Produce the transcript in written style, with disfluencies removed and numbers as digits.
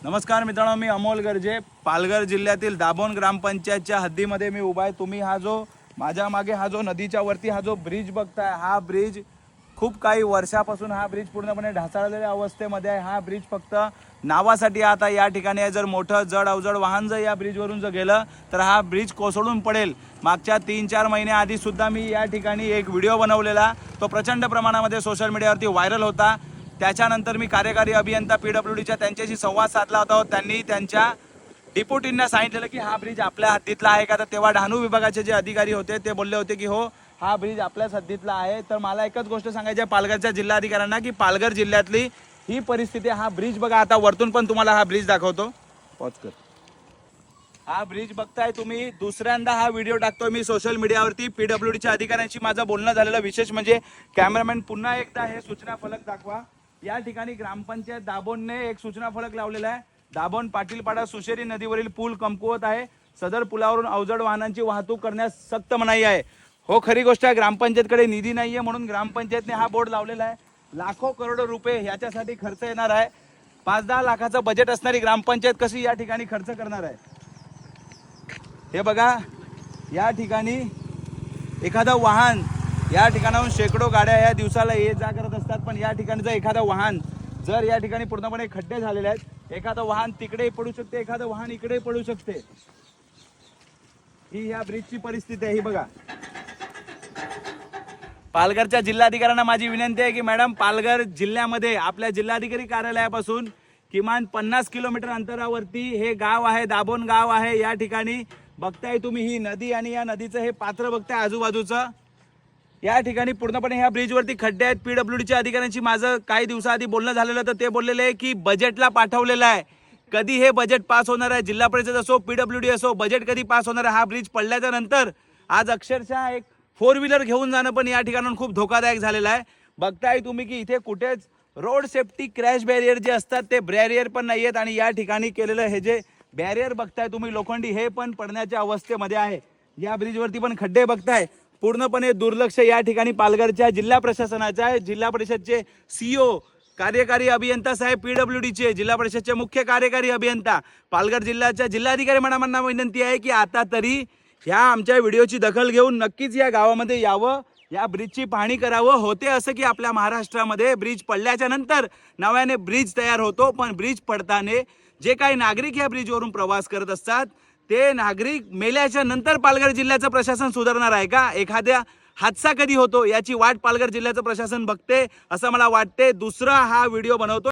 नमस्कार मित्रांनो, मी अमोल गर्जे, पालघर जिल्ह्यातील दाभोण ग्रामपंचायतच्या हद्दीमध्ये मी उभा आहे। तुम्ही हा जो माझ्या मागे हा जो नदीच्या वरती हा जो ब्रिज बघताय, हा ब्रिज खूप काही वर्षापासून हा ब्रिज पूर्णपणे ढासळलेल्या अवस्थेमध्ये आहे। हा ब्रिज फक्त नावासाठी आता या ठिकाणी आहे। जर मोठं जड अवजड वाहन जर या ब्रिजवरून जर गेलं तर हा ब्रिज कोसळून पडेल। मागच्या 3-4 महिन्याआधी सुद्धा मी या ठिकाणी एक व्हिडिओ बनवलेला, तो प्रचंड प्रमाणामध्ये सोशल मीडियावरती व्हायरल होता। त्याच्यानंतर मी कार्यकारी अभियंता PWDच्या त्यांच्याशी संवाद साधला होता। त्यांनी त्यांच्या डिप्युटींना सांगितलेलं की हा ब्रिज आपल्या हद्दीतला आहे का। तर तेव्हा डहाणू विभागाचे जे अधिकारी होते ते बोलले होते की हो, हा ब्रिज आपल्याच हद्दीतला आहे। तर मला एकच गोष्ट सांगायची आहे पालघरच्या जिल्हाधिकाऱ्यांना की पालघर जिल्ह्यातली ही परिस्थिती, हा ब्रिज बघा, आता वरतून पण तुम्हाला हा ब्रिज दाखवतो, पॉज कर। हा ब्रिज बघताय तुम्ही, दुसऱ्यांदा हा व्हिडिओ टाकतोय मी सोशल मीडियावरती। PWDच्या अधिकाऱ्यांशी माझं बोलणं झालेलं, विशेष म्हणजे कॅमेरामॅन पुन्हा एकदा हे सूचना फलक दाखवा। या ठिकाणी ग्रामपंचायत दाभोणने एक सूचना फलक लावलेला आहे। दाभोण पाटीलपाडा सुशेरी नदीवरील पूल कमकुवत आहे, सदर पुलावरून अवजड वाहनांची वाहतूक करण्यास सक्त मनाई आहे। हो, खरी गोष्ट आहे, ग्रामपंचायतकडे निधी नाहीये म्हणून ग्रामपंचायतने हा बोर्ड लावलेला आहे। लाखो करोडो रुपये याच्यासाठी खर्च येणार आहे। 5-10 लाखाचं बजेट असणारी ग्रामपंचायत कशी या ठिकाणी खर्च करणार आहे। हे बघा, या ठिकाणी एखादा वाहन, या ठिकाणाहून शेकडो गाड्या या दिवसाला ये जा करत असतात, पण या ठिकाणी जर एखादा वाहन जर या ठिकाणी पूर्णपणे खड्डे झालेले आहेत, एखादं वाहन तिकडे पडू शकते, एखादं वाहन इकडे पडू शकते। ही या ब्रिजची परिस्थिती आहे। ही बघा, पालघरच्या जिल्हाधिकाऱ्यांना माझी विनंती आहे की मॅडम, पालघर जिल्ह्यामध्ये आपल्या जिल्हाधिकारी कार्यालयापासून किमान 50 किलोमीटर अंतरावरती हे गाव आहे, दाभोण गाव आहे। या ठिकाणी बघताय तुम्ही ही नदी आणि या नदीचं हे पात्र बघताय आजूबाजूचं। या ठिकाणी पूर्णपणे ह्या ब्रिजवरती खड्डे आहेत। PWDच्या अधिकाऱ्यांशी माझं काही दिवसाआधी बोलणं झालेलं, तर ते बोललेले आहे की बजेटला पाठवलेलं आहे। कधी हे बजेट पास होणार आहे, जिल्हा परिषद असो PWD असो, बजेट कधी पास होणार आहे। हा ब्रिज पडल्याच्या नंतर आज अक्षरशः एक 4 व्हीलर घेऊन जाणं पण या ठिकाणाहून खूप धोकादायक झालेलं आहे। बघताय तुम्ही की इथे कुठेच रोड सेफ्टी क्रॅश बॅरियर जे असतात ते बॅरियर पण नाही आहेत, आणि या ठिकाणी केलेलं हे जे बॅरियर बघताय तुम्ही लोखंडी, हे पण पडण्याच्या अवस्थेमध्ये आहे। या ब्रिजवरती पण खड्डे बघताय, पूर्णपणे दुर्लक्ष या ठिकाणी पालघरच्या जिल्हा प्रशासनाचा आहे। जिल्हा परिषदचे CEO, कार्यकारी अभियंता साहेब PWDचे, जिल्हा परिषदचे मुख्य कार्यकारी अभियंता, पालघर जिल्ह्याच्या जिल्हाधिकारी मॅडमांना विनंती आहे की आता तरी ह्या आमच्या व्हिडिओची दखल घेऊन नक्कीच या गावामध्ये यावं, या ब्रिजची पाहणी करावं। होते असं की आपल्या महाराष्ट्रामध्ये ब्रिज पडल्याच्या नंतर नव्याने ब्रिज तयार होतो, पण ब्रिज पडताना जे काही नागरिक या ब्रिजवरून प्रवास करत असतात ते नागरिक मेल्याच्या नंतर पालघर जिल्ह्याचं प्रशासन सुधारणार आहे का? एखाद्या हादसा कधी होतो याची वाट पालघर जिल्ह्याचं प्रशासन बघते असं मला वाटते। दुसरा हा व्हिडिओ बनवतो।